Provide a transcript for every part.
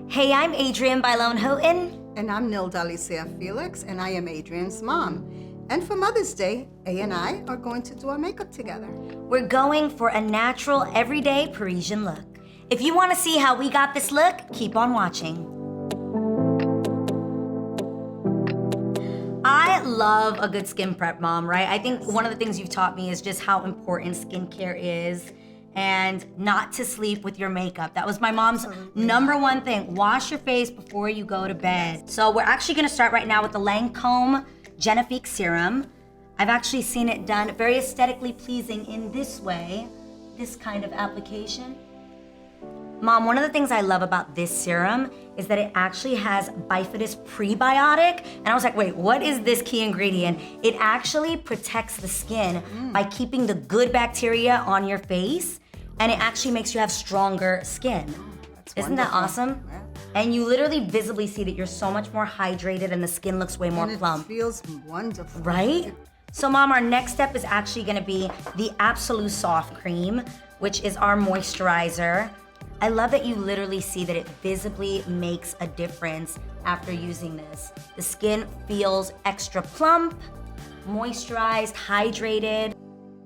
Hey, I'm Adrienne Bailon Houghton. And I'm Nilda Alicea-Felix, and I am Adrienne's mom. And for Mother's Day, A and I are going to do our makeup together. We're going for a natural, everyday Parisian look. If you want to see how we got this look, keep on watching. I love a good skin prep, Mom, right? I think one of the things you've taught me is just how important skincare is and not to sleep with your makeup. That was my mom's number one thing. Wash your face before you go to bed. So we're actually gonna start right now with the Lancôme GÉNIFIQUE serum. I've actually seen it done very aesthetically pleasing in this way, this kind of application. Mom, one of the things I love about this serum is that it actually has bifidus prebiotic. And I was like, wait, what is this key ingredient? It actually protects the skin by keeping the good bacteria on your face, and it actually makes you have stronger skin. Isn't that awesome? Yeah. And you literally visibly see that you're so much more hydrated and the skin looks way more plump. It feels wonderful. Right? So Mom, our next step is actually gonna be the ABSOLUE Soft Cream, which is our moisturizer. I love that you literally see that it visibly makes a difference after using this. The skin feels extra plump, moisturized, hydrated.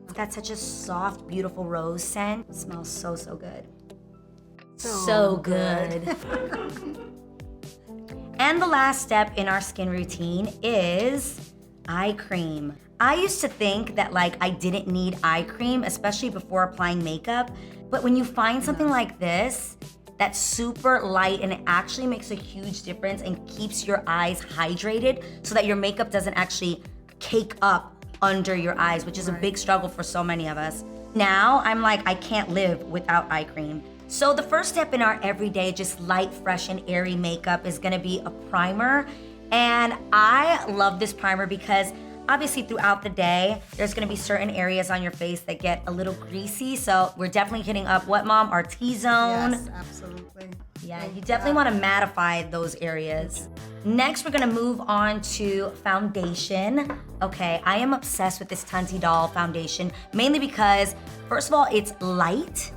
It's got such a soft, beautiful rose scent. It smells so, so good. So good. And the last step in our skin routine is eye cream. I used to think that I didn't need eye cream, especially before applying makeup. But when you find something like this, that's super light and it actually makes a huge difference and keeps your eyes hydrated so that your makeup doesn't actually cake up under your eyes, which is a big struggle for so many of us. Now, I'm like, I can't live without eye cream. So the first step in our everyday, just light, fresh, and airy makeup is gonna be a primer. And I love this primer because obviously throughout the day, there's gonna be certain areas on your face that get a little greasy. So we're definitely hitting up what, Mom? Our T-zone. Yes, absolutely. Yeah, you definitely wanna mattify those areas. Next, we're gonna move on to foundation. Okay, I am obsessed with this Teint Idole foundation, mainly because, first of all, it's light,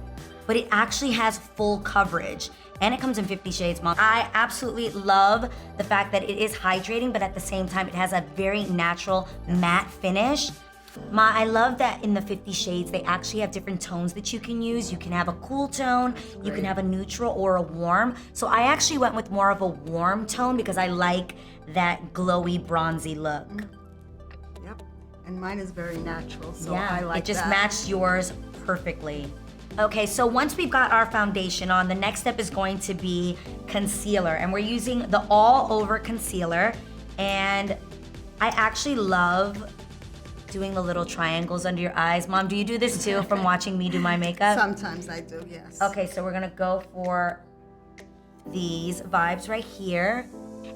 but it actually has full coverage. And it comes in 50 shades, Mom. I absolutely love the fact that it is hydrating, but at the same time, it has a very natural matte finish. Ma, I love that in the 50 shades, they actually have different tones that you can use. You can have a cool tone, you can have a neutral or a warm. So I actually went with more of a warm tone because I like that glowy, bronzy look. Yep, and mine is very natural, so Yeah, I like it just that. matched yours perfectly. Okay, so once we've got our foundation on, the next step is going to be concealer. And we're using the all over concealer. And I actually love doing the little triangles under your eyes. Mom, do you do this too from watching me do my makeup? Sometimes I do, yes. Okay, so we're gonna go for these vibes right here.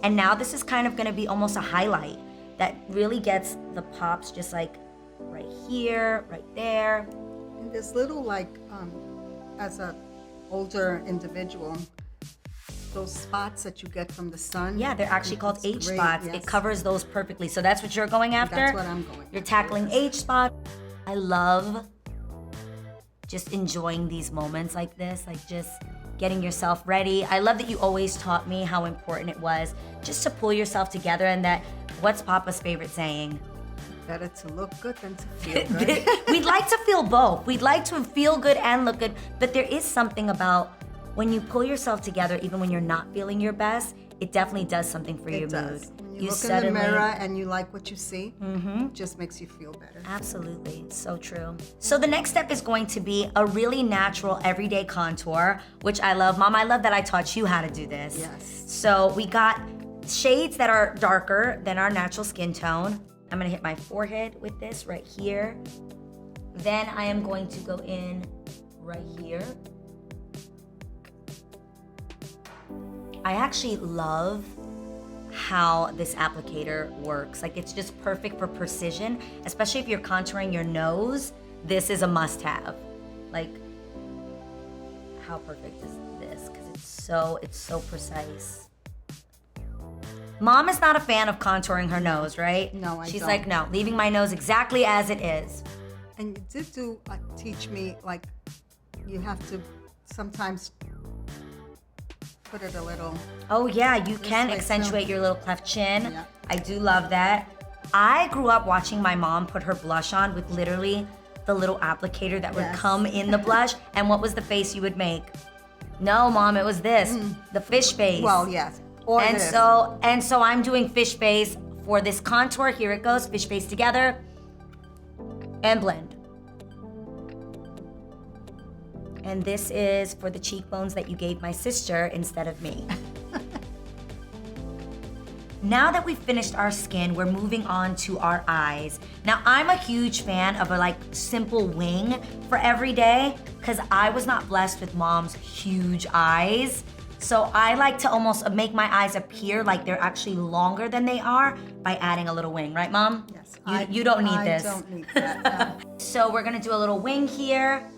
And now this is kind of gonna be almost a highlight that really gets the pops just like right here, right there. And this little as a older individual, those spots that you get from the sun. Yeah, they're actually called it's H great, spots. yes. It covers those perfectly. So that's what you're going after? That's what I'm going You're after, tackling yes. H spots. I love just enjoying these moments like this, like just getting yourself ready. I love that you always taught me how important it was just to pull yourself together, and that, what's Papa's favorite saying? Better to look good than to feel good. We'd like to feel both. We'd like to feel good and look good, but there is something about when you pull yourself together, even when you're not feeling your best, it definitely does something for your It does. mood. When you look in the mirror and you like what you see, it just makes you feel better. Absolutely, so true. So the next step is going to be a really natural everyday contour, which I love. Mom, I love that I taught you how to do this. Yes. So we got shades that are darker than our natural skin tone. I'm gonna hit my forehead with this right here. Then I am going to go in right here. I actually love how this applicator works. Like, it's just perfect for precision, especially if you're contouring your nose. This is a must-have. Like, how perfect is this? Because it's so precise. Mom is not a fan of contouring her nose, right? No, I She's don't. like, no, leaving my nose exactly as it is. And you did teach me, like, you have to sometimes put it a little. Oh yeah, you can way accentuate too. your little cleft chin. Yeah. I do love that. I grew up watching my mom put her blush on with literally the little applicator that would Yes. come in the blush. And what was the face you would make? No, Mom, it was this, the fish face. Well, yes. Or And this. so I'm doing fish face for this contour. Here it goes, fish face together and blend. And this is for the cheekbones that you gave my sister instead of me. Now that we've finished our skin, we're moving on to our eyes. Now, I'm a huge fan of a like simple wing for every day because I was not blessed with Mom's huge eyes. So I like to almost make my eyes appear like they're actually longer than they are by adding a little wing, right, Mom? Yes. You don't need this. I don't need that. No. So we're gonna do a little wing here.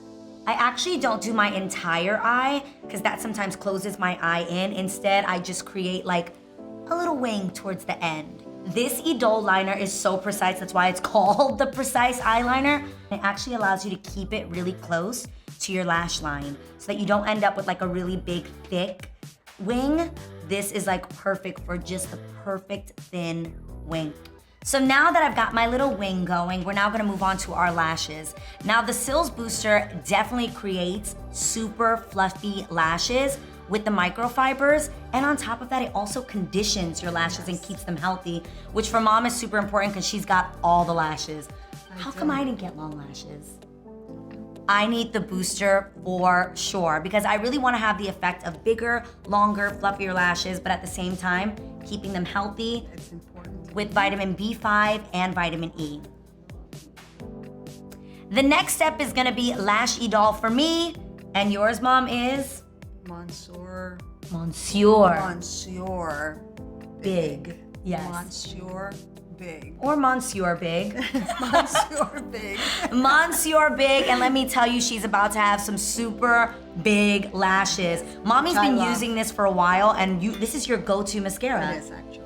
I actually don't do my entire eye because that sometimes closes my eye in. Instead, I just create like a little wing towards the end. This Idole liner is so precise, that's why it's called the Precise Eyeliner. It actually allows you to keep it really close to your lash line so that you don't end up with like a really big, thick wing. This is like perfect for just the perfect thin wing. So now that I've got my little wing going, we're now gonna move on to our lashes. Now the CILS Booster definitely creates super fluffy lashes with the microfibers, and on top of that, it also conditions your lashes and keeps them healthy, which for Mom is super important because she's got all the lashes. How come I didn't get long lashes? I need the booster for sure because I really want to have the effect of bigger, longer, fluffier lashes, but at the same time, keeping them healthy It's important. with vitamin B5 and vitamin E. The next step is gonna be Lash Idole for me, and yours, Mom, is? Monsieur. Monsieur. Big. Yes. Monsieur Big. Or Monsieur Big. Monsieur Big. Monsieur Big, and let me tell you, she's about to have some super big lashes. Mommy's Which I been love. using this for a while, and this is your go-to mascara. It is actually.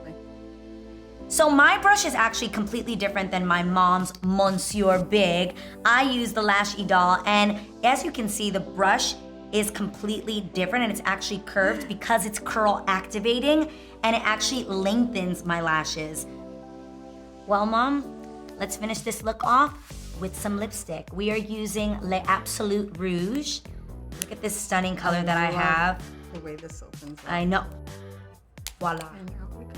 So my brush is actually completely different than my mom's Monsieur Big. I use the Lash Idole, and as you can see, the brush is completely different, and it's actually curved because it's curl activating, and it actually lengthens my lashes. Well, Mom, let's finish this look off with some lipstick. We are using ABSOLUE Rouge. Look at this stunning color that I love have. The way this opens up. I know. Voila. And out we go.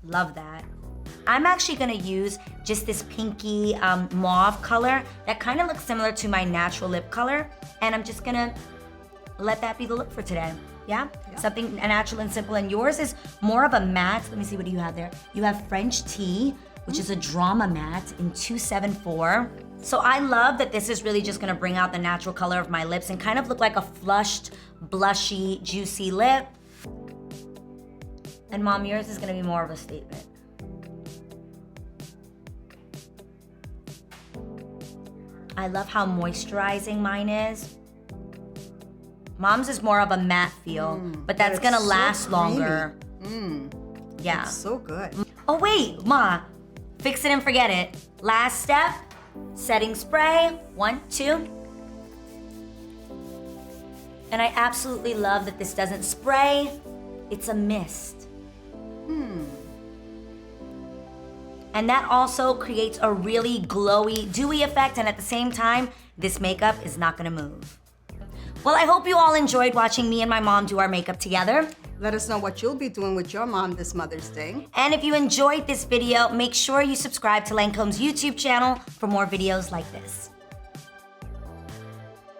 Love that. I'm actually gonna use just this pinky mauve color that kind of looks similar to my natural lip color, and I'm just gonna let that be the look for today. Yeah? Something natural and simple. And yours is more of a matte. Let me see, what do you have there? You have French Tea, which is a drama matte in 274. So I love that this is really just gonna bring out the natural color of my lips and kind of look like a flushed, blushy, juicy lip. And Mom, yours is gonna be more of a statement. I love how moisturizing mine is. Mom's is more of a matte feel, but that's it's gonna so last longer. Yeah. It's so good. Oh wait, Ma, fix it and forget it. Last step, setting spray, 1, 2. And I absolutely love that this doesn't spray, it's a mist. And that also creates a really glowy, dewy effect, and at the same time, this makeup is not gonna move. Well, I hope you all enjoyed watching me and my mom do our makeup together. Let us know what you'll be doing with your mom this Mother's Day. And if you enjoyed this video, make sure you subscribe to Lancome's YouTube channel for more videos like this.